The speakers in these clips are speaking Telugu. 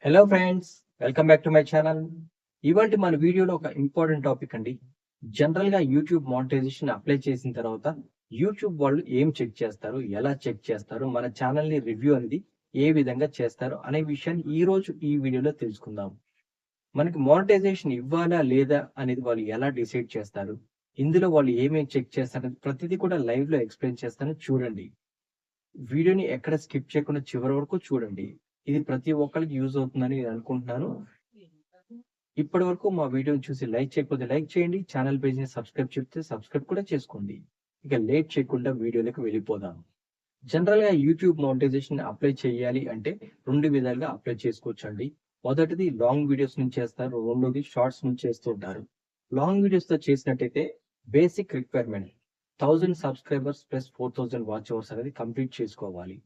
Hello friends, welcome back to my channel. ఇవాళ మన వీడియోలో ఒక ఇంపార్టెంట్ టాపిక్ అండి. జనరల్ గా యూట్యూబ్ మానిటైజేషన్ అప్లై చేసిన తర్వాత యూట్యూబ్ వాళ్ళు ఏం చెక్ చేస్తారు, ఎలా చెక్ చేస్తారు, మన ఛానల్ ని రివ్యూ అనేది ఏ విధంగా చేస్తారు అనే విషయాన్ని ఈ రోజు ఈ వీడియోలో తెలుసుకుందాం. మనకి మానిటైజేషన్ ఇవ్వాలా లేదా అనేది వాళ్ళు ఎలా డిసైడ్ చేస్తారు, ఇందులో వాళ్ళు ఏమేమి చెక్ చేస్తారు ప్రతిదీ కూడా లైవ్ లో ఎక్స్ప్లెయిన్ చేస్తాను, చూడండి. వీడియోని ఎక్కడ స్కిప్ చేయకుండా చివరి వరకు చూడండి. ఇది ప్రతి ఒక్కరికి యూజ్ అవుతుందని నేను అనుకుంటున్నాను. ఇప్పటి వరకు మా వీడియోని చూసి లైక్ చేయకపోతే లైక్ చేయండి. ఛానల్ పేజ్ ని సబ్స్క్రైబ్ చేస్తే సబ్స్క్రైబ్ కూడా చేసుకోండి. ఇక లేట్ చేయకుండా వీడియోలోకి వెళ్ళిపోదాం. జనరల్ గా యూట్యూబ్ మానిటైజేషన్ అప్లై చేయాలి అంటే రెండు విధాలుగా అప్లై చేసుకోవచ్చు అండి. మొదటిది లాంగ్ వీడియోస్ నుంచి చేస్తారు, రెండోది షార్ట్స్ నుంచి చేస్తూ ఉంటారు. లాంగ్ వీడియోస్ తో చేసినట్టయితే basic requirement 1000 subscribers plus 4000 watch hours అనేది కంప్లీట్ చేసుకోవాలి.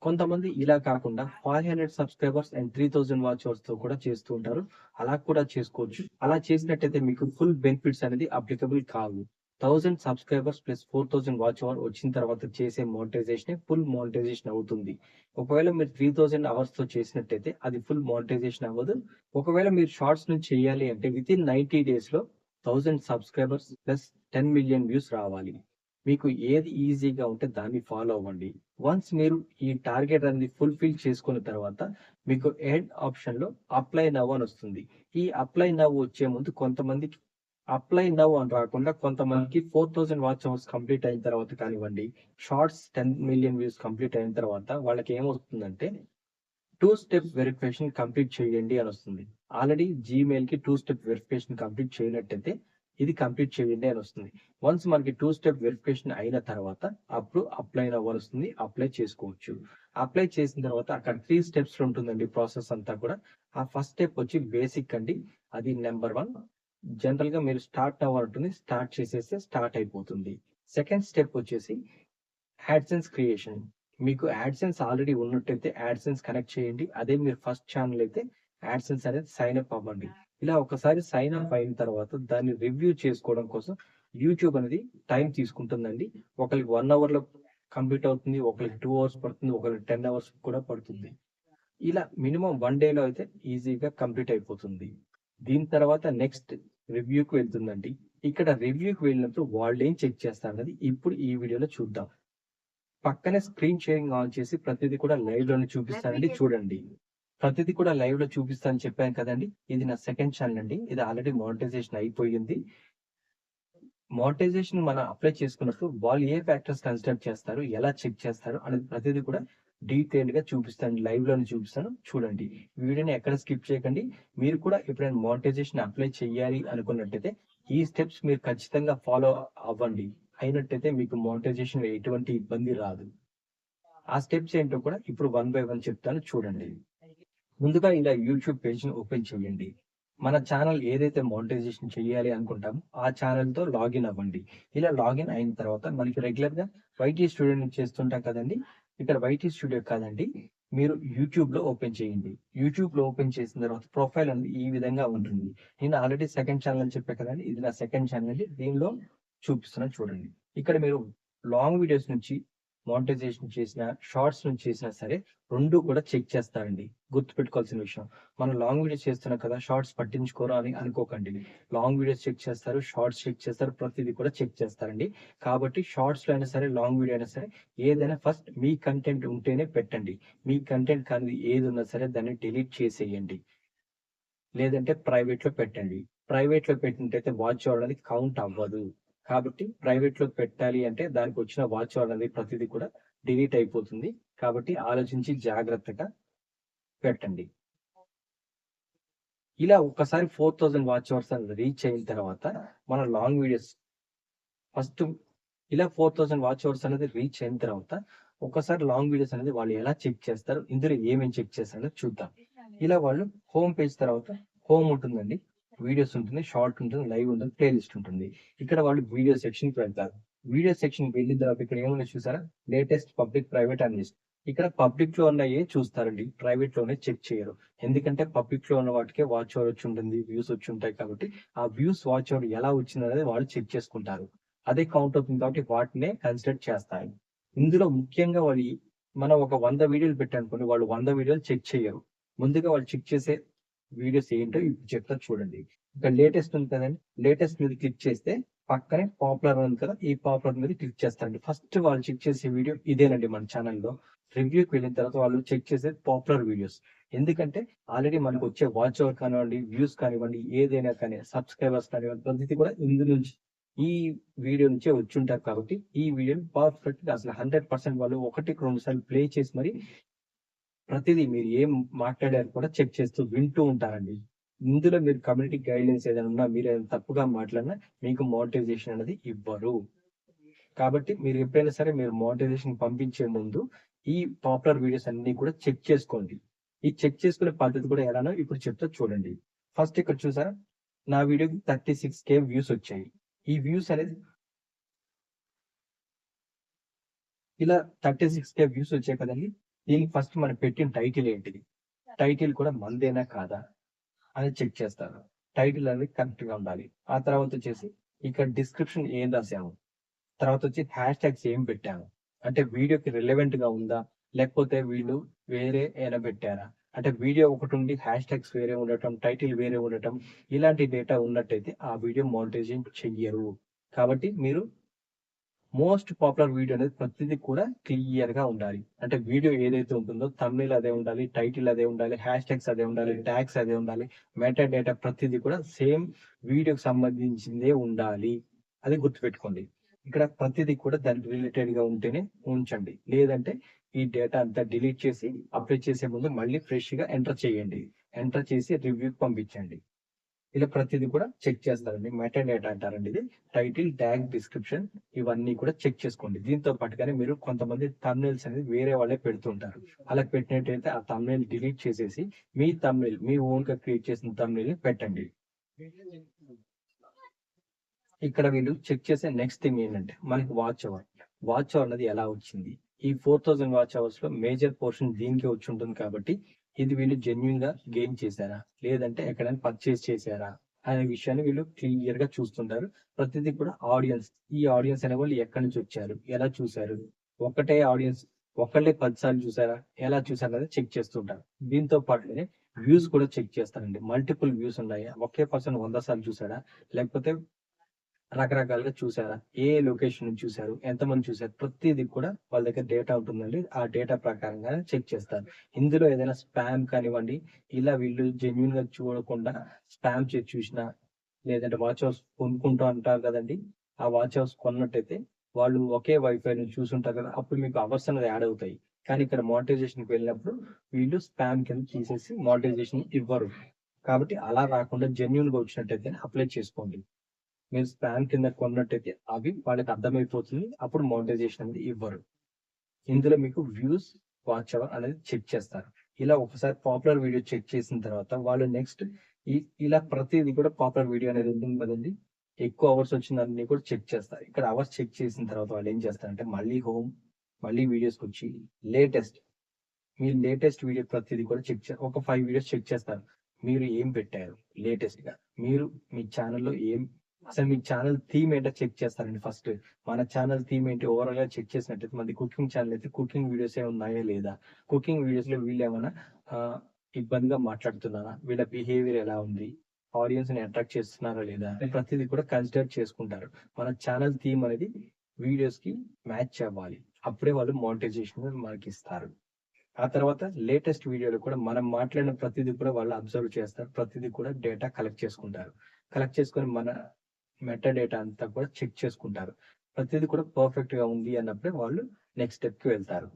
కొంతమంది ఇలా కాకుండా 500 సబ్స్క్రైబర్స్ అండ్ 3000 వాచ్ అవర్స్ తో కూడా చేస్తూ ఉంటారు. అలా కూడా చేసుకోవచ్చు. అలా చేసినట్టయితే మీకు ఫుల్ బెనిఫిట్స్ అనేది అప్లికబుల్ కావు. 1000 సబ్స్క్రైబర్స్ ప్లస్ 4000 వాచ్ అవర్ వచ్చిన తర్వాత చేసే మానిటైజేషన్ ఫుల్ మానిటైజేషన్ అవుతుంది. ఒకవేళ మీరు 3000 అవర్స్ తో చేసినట్టయితే అది ఫుల్ మానిటైజేషన్ అవ్వదు. ఒకవేళ మీరు షార్ట్స్ నుంచి చేయాలి అంటే విత్ ఇన్ 90 డేస్ లో 1000 సబ్స్క్రైబర్స్ ప్లస్ 10 మిలియన్ వ్యూస్ రావాలి. మీకు ఏది ఈజీగా ఉంటే దాన్ని ఫాలో అవ్వండి. వన్స్ మీరు ఈ టార్గెట్ అనేది ఫుల్ఫిల్ చేసుకున్న తర్వాత మీకు ఎండ్ ఆప్షన్ లో అప్లై నవ్ అని వస్తుంది. ఈ అప్లై నవ్ వచ్చే ముందు కొంతమందికి అప్లై నవ్ అని రాకుండా కొంతమందికి 4000 వాచ్ అవర్స్ కంప్లీట్ అయిన తర్వాత కానివ్వండి, షార్ట్స్ 10 మిలియన్ వ్యూస్ కంప్లీట్ అయిన తర్వాత వాళ్ళకి ఏమొస్తుందంటే టూ స్టెప్ వెరిఫికేషన్ కంప్లీట్ చేయండి అని వస్తుంది. ఆల్రెడీ జీమెయిల్ కి టూ స్టెప్ వెరిఫికేషన్ కంప్లీట్ చేయనట్టయితే ఇది కంప్లీట్ చేయండి అని వస్తుంది. వన్స్ మనకి టూ స్టెప్ వెరిఫికేషన్ అయిన తర్వాత అప్పుడు అప్లై అవ్వాలి వస్తుంది. అప్లై చేసుకోవచ్చు. అప్లై చేసిన తర్వాత అక్కడ 3 స్టెప్స్ ఉంటుందండి ప్రాసెస్ అంతా కూడా. ఆ ఫస్ట్ స్టెప్ వచ్చి బేసిక్ అండి. అది నెంబర్ 1. జనరల్ గా మీరు స్టార్ట్ అవ్వాలంటుంది. స్టార్ట్ చేసేస్తే స్టార్ట్ అయిపోతుంది. సెకండ్ స్టెప్ వచ్చేసి యాడ్సెన్స్ క్రియేషన్. మీకు యాడ్సెన్స్ ఆల్రెడీ ఉన్నట్టయితే యాడ్సెన్స్ కనెక్ట్ చేయండి. అదే మీరు ఫస్ట్ ఛానల్ అయితే యాడ్సెన్స్ అనేది సైన్ అప్ అవ్వండి. ఇలా ఒకసారి సైన్ అప్ అయిన తర్వాత దాన్ని రివ్యూ చేసుకోవడం కోసం యూట్యూబ్ అనేది టైం తీసుకుంటుందండి. ఒకరికి 1 అవర్ లో కంప్లీట్ అవుతుంది, ఒకరికి 2 అవర్స్ పడుతుంది, ఒకరికి 10 అవర్స్ కూడా పడుతుంది. ఇలా మినిమం 1 డే లో అయితే ఈజీగా కంప్లీట్ అయిపోతుంది. దీని తర్వాత నెక్స్ట్ రివ్యూకి వెళ్తుందండి. ఇక్కడ రివ్యూకి వెళ్ళినప్పుడు వాళ్ళు ఏం చెక్ చేస్తారన్నది ఇప్పుడు ఈ వీడియోలో చూద్దాం. పక్కనే స్క్రీన్ షేరింగ్ ఆన్ చేసి ప్రతిదీ కూడా లైవ్ లోనే చూపిస్తానండి, చూడండి. ప్రతిదీ కూడా లైవ్ లో చూపిస్తానని చెప్పాను కదండి. ఇది నా సెకండ్ ఛానల్ అండి. ఇది ఆల్రెడీ మానిటైజేషన్ అయిపోయింది. మానిటైజేషన్ మనం అప్లై చేసుకున్నప్పుడు వాళ్ళు ఏ ఫ్యాక్టర్స్ కన్సిడర్ చేస్తారు, ఎలా చెక్ చేస్తారు అనేది ప్రతిదీ కూడా డీటెయిల్ గా చూపిస్తాను, లైవ్ లోనే చూపిస్తాను, చూడండి. వీడియోని ఎక్కడ స్కిప్ చేయకండి. మీరు కూడా ఎప్పుడైనా మానిటైజేషన్ అప్లై చేయాలి అనుకున్నట్టయితే ఈ స్టెప్స్ మీరు ఖచ్చితంగా ఫాలో అవ్వండి. అయినట్టయితే మీకు మానిటైజేషన్ ఎటువంటి ఇబ్బంది రాదు. ఆ స్టెప్స్ ఏంటో కూడా ఇప్పుడు 1 బై 1 చెప్తాను, చూడండి. ముందుగా ఇలా యూట్యూబ్ పేజ్ ని ఓపెన్ చేయండి. మన ఛానల్ ఏదైతే మానిటైజేషన్ చేయాలి అనుకుంటామో ఆ ఛానల్ తో లాగిన్ అవ్వండి. ఇలా లాగిన్ అయిన తర్వాత మనకి రెగ్యులర్ గా వైటీ స్టూడియో నుంచి చేస్తుంటాం కదండి. ఇక్కడ వైటీ స్టూడియో కాదండి, మీరు యూట్యూబ్ లో ఓపెన్ చేయండి. యూట్యూబ్ లో ఓపెన్ చేసిన తర్వాత ప్రొఫైల్ అనేది ఈ విధంగా ఉంటుంది. నేను ఆల్రెడీ సెకండ్ ఛానల్ అని చెప్పా కదండి, ఇది నా సెకండ్ ఛానల్ అండి. దీనిలో చూపిస్తున్నాను, చూడండి. ఇక్కడ మీరు లాంగ్ వీడియోస్ నుంచి మానిటైజేషన్ చేసిన, షార్ట్స్ నుంచి చేసినా సరే రెండు కూడా చెక్ చేస్తారండి. గుర్తుపెట్టుకోవాల్సిన విషయం. మనం లాంగ్ వీడియోస్ చేస్తున్నాం కదా, షార్ట్స్ పట్టించుకోరా అని అనుకోకండి. లాంగ్ వీడియోస్ చెక్ చేస్తారు, షార్ట్స్ చెక్ చేస్తారు, ప్రతిదీ కూడా చెక్ చేస్తారండి. కాబట్టి షార్ట్స్ లో అయినా సరే, లాంగ్ వీడియో అయినా సరే, ఏదైనా ఫస్ట్ మీ కంటెంట్ ఉంటేనే పెట్టండి. మీ కంటెంట్ కానీ ఏది ఉన్నా సరే దాన్ని డిలీట్ చేసేయండి. లేదంటే ప్రైవేట్ లో పెట్టండి. ప్రైవేట్ లో పెట్టినట్టయితే వాచ్ అవర్ అనేది కౌంట్ అవ్వదు. కాబట్టి ప్రైవేట్ లో పెట్టాలి అంటే దానికి వచ్చిన వాచ్ అవర్ అనేది ప్రతిదీ కూడా డిలీట్ అయిపోతుంది. కాబట్టి ఆలోచించి జాగ్రత్తగా పెట్టండి. ఇలా ఒక్కసారి 4000 వాచ్ అవర్స్ అనేది రీచ్ అయిన తర్వాత మన లాంగ్ వీడియోస్ ఫస్ట్ ఇలా 4000 వాచ్ అవర్స్ అనేది రీచ్ అయిన తర్వాత ఒకసారి లాంగ్ వీడియోస్ అనేది వాళ్ళు ఎలా చెక్ చేస్తారు, ఇందులో ఏమేమి చెక్ చేస్తారో చూద్దాం. ఇలా వాళ్ళు హోమ్ పేజ్ తర్వాత హోమ్ ఉంటుందండి, వీడియోస్ ఉంటుంది, షార్ట్ ఉంటుంది, లైవ్ ఉంటుంది, ప్లేలిస్ట్ ఉంటుంది. ఇక్కడ వాళ్ళు వీడియో సెక్షన్ కి వెళ్తారు. వీడియో సెక్షన్ వెళ్ళిన తర్వాత ఇక్కడ ఏమైనా చూసారా, లేటెస్ట్ పబ్లిక్ ప్రైవేట్ అనలిస్ట్. ఇక్కడ పబ్లిక్ లో ఉన్నయే చూస్తారండి, ప్రైవేట్ లోనే చెక్ చేయరు. ఎందుకంటే పబ్లిక్ లో ఉన్న వాటికే వాచ్ అవర్ వచ్చి ఉంటుంది, వ్యూస్ వచ్చి ఉంటాయి. కాబట్టి ఆ వ్యూస్, వాచ్ అవర్ ఎలా వచ్చింది అనేది వాళ్ళు చెక్ చేసుకుంటారు. అదే కౌంట్ అవుతుంది కాబట్టి వాటినే కన్సిడర్ చేస్తారు. ఇందులో ముఖ్యంగా వాళ్ళు మనం ఒక 100 వీడియోలు పెట్టామనుకోండి, వాళ్ళు 100 వీడియోలు చెక్ చేయరు. ముందుగా వాళ్ళు చెక్ చేసే వీడియోస్ ఏంటో ఇప్పుడు చెప్తా చూడండి. ఇక్కడ లేటెస్ట్ ఉంది కదండి, లేటెస్ట్ మీద క్లిక్ చేస్తే పక్కనే పాపులర్ ఉంది కదా, ఈ పాపులర్ మీద క్లిక్ చేస్తారండి. ఫస్ట్ వాళ్ళు చెక్ చేసే వీడియో ఇదేనండి. మన ఛానల్లో రివ్యూకి వెళ్ళిన తర్వాత వాళ్ళు చెక్ చేసేది పాపులర్ వీడియోస్. ఎందుకంటే ఆల్రెడీ మనకు వచ్చే వాచ్ అవర్ కానివ్వండి, వ్యూస్ కానివ్వండి, ఏదైనా కానీ సబ్స్క్రైబర్స్ కానివ్వండి, ప్రతిదీ కూడా ఇందు నుంచి ఈ వీడియో నుంచే వచ్చి ఉంటారు. కాబట్టి ఈ వీడియోని పర్ఫెక్ట్ గా అసలు 100% వాళ్ళు 1-2 సార్లు ప్లే చేసి మరి ప్రతిదీ మీరు ఏం మాట్లాడారు కూడా చెక్ చేస్తూ వింటూ ఉంటారండి. ఇందులో మీరు కమ్యూనిటీ గైడ్‌లైన్స్ ఏదైనా ఉన్నా, మీరేదైనా తప్పుగా మాట్లాడినా మీకు మోనిటైజేషన్ అనేది ఇవ్వరు. కాబట్టి మీరు ఎప్పుడైనా సరే మీరు మోనిటైజేషన్ పంపించే ముందు ఈ పాపులర్ వీడియోస్ అన్నీ కూడా చెక్ చేసుకోండి. ఈ చెక్ చేసుకునే పద్ధతి కూడా ఎలానో ఇప్పుడు చెప్తా చూడండి. ఫస్ట్ ఇక్కడ చూసారా? నా వీడియోకి 36K వ్యూస్ వచ్చాయి. ఈ వ్యూస్ అనేది ఇలా 36K వ్యూస్ వచ్చాయి కదండీ! దీనికి ఫస్ట్ మనం పెట్టిన టైటిల్ ఏంటిది? టైటిల్ కూడా మనదేనా కాదా? అని చెక్ చేస్తారు. టైటిల్ అనేది కరెక్ట్‌గా ఉండాలి. ఆ తర్వాత వచ్చేసి ఇక్కడ డిస్క్రిప్షన్ ఏం రాసాము? తర్వాత వచ్చి హ్యాష్ ట్యాగ్స్ ఏం పెట్టాము? అంటే వీడియోకి రిలవెంట్‌గా ఉందా? లేకపోతే వీళ్ళు వేరే ఏమైనా పెట్టారా? అంటే వీడియో ఒకటుండి హ్యాష్ ట్యాగ్స్ వేరే ఉండటం, టైటిల్ వేరే ఉండటం, ఇలాంటి డేటా ఉన్నట్టయితే ఆ వీడియో మానిటైజేషన్ చెయ్యరు. కాబట్టి మీరు మోస్ట్ పాపులర్ వీడియో అనేది ప్రతిదీ కూడా క్లియర్‌గా ఉండాలి. అంటే వీడియో ఏదైతే ఉంటుందో థంబ్‌నెయిల్ అదే ఉండాలి, టైటిల్ అదే ఉండాలి, హ్యాష్ ట్యాగ్స్ అదే ఉండాలి, ట్యాగ్స్ అదే ఉండాలి. మెటా డేటా ప్రతిదీ కూడా సేమ్ వీడియోకి సంబంధించిందే ఉండాలి. అది గుర్తుపెట్టుకోండి. ఇక్కడ ప్రతిదీ కూడా దానికి రిలేటెడ్‌గా ఉంటేనే ఉంచండి. లేదంటే ఈ డేటా అంతా డిలీట్ చేసి అప్లై చేసే ముందు మళ్ళీ ఫ్రెష్‌గా ఎంటర్ చేయండి. ఎంటర్ చేసి రివ్యూకి పంపించండి. ఇలా ప్రతిదీ కూడా చెక్ చేస్తారండి. మెటా డేటా అంటారండి ఇది. టైటిల్, ట్యాగ్, డిస్క్రిప్షన్ ఇవన్నీ కూడా చెక్ చేసుకోండి. దీంతో పాటుగానే మీరు కొంతమంది థంబ్‌నెయిల్స్ అనేది వేరే వాళ్ళే పెడుతుంటారు. అలా పెట్టినట్టయితే ఆ థంబ్‌నెయిల్ డిలీట్ చేసేసి మీ థంబ్‌నెయిల్ మీ ఓన్‌గా క్రియేట్ చేసిన థంబ్‌నెయిల్‌ని పెట్టండి. ఇక్కడ వీళ్ళు చెక్ చేసే నెక్స్ట్ థింగ్ ఏంటంటే మనకి వాచ్ అవర్. వాచ్ అవర్ అనేది ఎలా వచ్చింది? ఈ 4000 వాచ్ అవర్స్‌లో మేజర్ పోర్షన్ దీనికే వచ్చుంటుంది కాబట్టి ఇది వీళ్ళు జెన్యూన్‌గా గెయిన్ చేశారా? లేదంటే ఎక్కడైనా పర్చేజ్ చేశారా? అనే విషయాన్ని వీళ్ళు క్లియర్‌గా చూస్తుంటారు. ప్రతిదీ కూడా ఆడియన్స్, ఈ ఆడియన్స్ అనేవాళ్ళు ఎక్కడి నుంచి వచ్చారు? ఎలా చూసారు? ఒకటే ఆడియన్స్ ఒకళ్ళే 10 సార్లు చూసారా? ఎలా చూసారనేది చెక్ చేస్తుంటారు. దీంతో పాటుగానే వ్యూస్ కూడా చెక్ చేస్తారండి. మల్టిపుల్ వ్యూస్ ఉన్నాయా? ఒకే పర్సన్ 100 సార్లు చూసాడా? లేకపోతే రకరకాలుగా చూసారా? ఏ లొకేషన్ నుంచి చూసారు? ఎంతమంది చూసారు? ప్రతీది కూడా వాళ్ళ దగ్గర డేటా ఉంటుందండి. ఆ డేటా ప్రకారంగానే చెక్ చేస్తారు. ఇందులో ఏదైనా స్పామ్ కానివ్వండి, ఇలా వీళ్ళు జెన్యూన్‌గా చూడకుండా స్పామ్ చేసి చూసినా, లేదంటే వాచ్ హౌస్ కొనుక్కుంటా అంటారు కదండీ! ఆ వాచ్ హౌస్ కొన్నట్టయితే వాళ్ళు ఒకే వైఫై నుంచి చూసుంటారు కదా! అప్పుడు మీకు అవర్స్ అనేది యాడ్ అవుతాయి. కానీ ఇక్కడ మానిటైజేషన్‌కి వెళ్ళినప్పుడు వీళ్ళు స్పామ్ కింద తీసేసి మానిటైజేషన్ ఇవ్వరు. కాబట్టి అలా రాకుండా జెన్యూన్‌గా వచ్చినట్టయితే అప్లై చేసుకోండి. మీరు స్పామ్ కింద కొన్నట్టయితే అవి వాళ్ళకి అర్థమైపోతుంది. అప్పుడు మోనిటైజేషన్ అనేది ఇవ్వరు. ఇందులో మీకు వ్యూస్, వాచ్ అవర్ అనేది చెక్ చేస్తారు. ఇలా ఒకసారి పాపులర్ వీడియో చెక్ చేసిన తర్వాత వాళ్ళు నెక్స్ట్ ఈ ఇలా ప్రతీది కూడా పాపులర్ వీడియో అనేది ఉంటుంది కదండీ! ఎక్కువ అవర్స్ వచ్చిందన్నీ కూడా చెక్ చేస్తారు. ఇక్కడ అవర్స్ చెక్ చేసిన తర్వాత వాళ్ళు ఏం చేస్తారంటే మళ్ళీ మళ్ళీ వీడియోస్‌కొచ్చి లేటెస్ట్ మీరు లేటెస్ట్ వీడియో ప్రతిది కూడా ఒక 5 వీడియోస్ చెక్ చేస్తారు. మీరు ఏం పెట్టారు లేటెస్ట్‌గా? మీరు మీ ఛానెల్‌లో అసలు మీ ఛానెల్ థీమ్ ఏంటో చెక్ చేస్తారండి ఫస్ట్. మన ఛానెల్ థీమ్ ఏంటి ఓవరాల్‌గా చెక్ చేసినట్టయితే మనది కుకింగ్ ఛానెల్ అయితే కుకింగ్ వీడియోసే ఉన్నాయా లేదా? కుకింగ్ వీడియోస్‌లో వీళ్ళేమన్నా ఆహ్, ఇబ్బందిగా మాట్లాడుతున్నారా? వీళ్ళ బిహేవియర్ ఎలా ఉంది? ఆడియన్స్‌ని అట్రాక్ట్ చేస్తున్నారా లేదా? ప్రతిది కూడా కన్సిడర్ చేసుకుంటారు. మన ఛానెల్ థీమ్ అనేది వీడియోస్‌కి మ్యాచ్ అవ్వాలి. అప్పుడే వాళ్ళు మానిటైజేషన్ మనకిస్తారు. ఆ తర్వాత లేటెస్ట్ వీడియోలో కూడా మనం మాట్లాడిన ప్రతిదీ కూడా వాళ్ళు అబ్జర్వ్ చేస్తారు. ప్రతిదీ కూడా డేటా కలెక్ట్ చేసుకుంటారు. కలెక్ట్ చేసుకొని మన మెటా డేటా అంతా కూడా చెక్ చేసుకుంటారు. ప్రతిదీ కూడా పర్ఫెక్ట్‌గా ఉంది అన్నప్పుడే వాళ్ళు నెక్స్ట్ స్టెప్‌కి వెళ్తారు.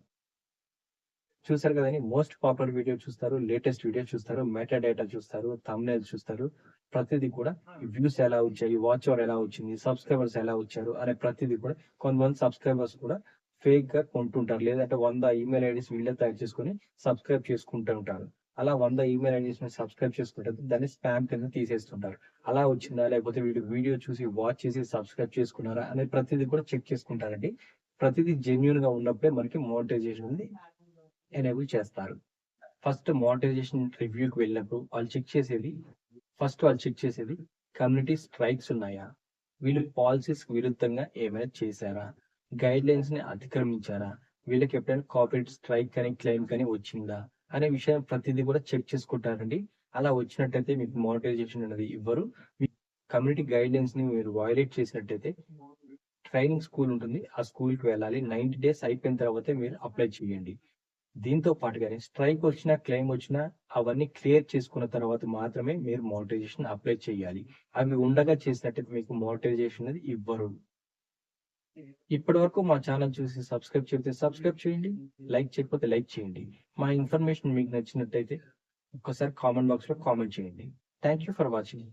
చూసారు కదండీ! మోస్ట్ పాపులర్ వీడియో చూస్తారు, లేటెస్ట్ వీడియో చూస్తారు, మెటా డేటా చూస్తారు, థంబ్‌నెయిల్స్ చూస్తారు. ప్రతిదీ కూడా వ్యూస్ ఎలా వచ్చాయి, వాచ్ అవర్ ఎలా వచ్చింది, సబ్‌స్క్రైబర్స్ ఎలా వచ్చారు అనే ప్రతిదీ కూడా కొంతమంది సబ్‌స్క్రైబర్స్ కూడా ఫేక్‌గా కొంటుంటారు. లేదంటే 100 ఈమెయిల్ ఐడీస్ వీళ్ళే తయారు చేసుకొని సబ్‌స్క్రైబ్ చేసుకుంటూ ఉంటారు. అలా 100 ఈమెయిల్ ఐడీస్‌ని సబ్‌స్క్రైబ్ చేసుకుంటే దాన్ని స్పామ్ కింద తీసేస్తుంటారు. అలా వచ్చిందా? లేకపోతే వీళ్ళు వీడియో చూసి వాచ్ చేసి సబ్‌స్క్రైబ్ చేసుకున్నారా? అనే ప్రతిదీ కూడా చెక్ చేసుకుంటారండి. ప్రతిదీ జెన్యూన్‌గా ఉన్నప్పుడే మనకి మోనిటైజేషన్ ఉంది ఎనేబుల్ చేస్తారు. ఫస్ట్ మోనిటైజేషన్ రివ్యూకి వెళ్ళినప్పుడు వాళ్ళు చెక్ చేసేది కమ్యూనిటీ స్ట్రైక్స్ ఉన్నాయా? వీళ్ళు పాలిసీస్ విరుద్ధంగా ఏమైనా చేశారా? గైడ్‌లైన్స్‌ని అతిక్రమించారా? వీళ్ళకి ఎప్పుడైనా కాపీరైట్ స్ట్రైక్ కానీ, క్లెయిమ్ కానీ వచ్చిందా? అనే విషయం ప్రతిదీ కూడా చెక్ చేసుకుంటారండి. అలా వచ్చినట్టయితే మీకు మానిటైజేషన్ అనేది ఇవ్వరు. మీ కమ్యూనిటీ గైడ్‌లైన్స్ ని మీరు వయోలేట్ చేసినట్టయితే ట్రైనింగ్ స్కూల్ ఉంటుంది. ఆ స్కూల్‌కి వెళ్ళాలి. 90 డేస్ అయిపోయిన తర్వాతే మీరు అప్లై చేయండి. దీంతో పాటుగానే స్ట్రైక్ వచ్చినా, క్లెయిమ్ వచ్చినా అవన్నీ క్లియర్ చేసుకున్న తర్వాత మాత్రమే మీరు మానిటైజేషన్ అప్లై చేయాలి. అవి ఉండగా చేసినట్టయితే మీకు మానిటైజేషన్ అనేది ఇవ్వరు. ఇప్పటివరకు మా ఛానల్ చూసి సబ్స్క్రైబ్ చేయకపోతే సబ్స్క్రైబ్ చేయండి. లైక్ చేయకపోతే లైక్ చేయండి. మా ఇన్ఫర్మేషన్ మీకు నచ్చినట్టయితే ఒక్కసారి కామెంట్ బాక్స్‌లో కామెంట్ చేయండి. Thank you for watching.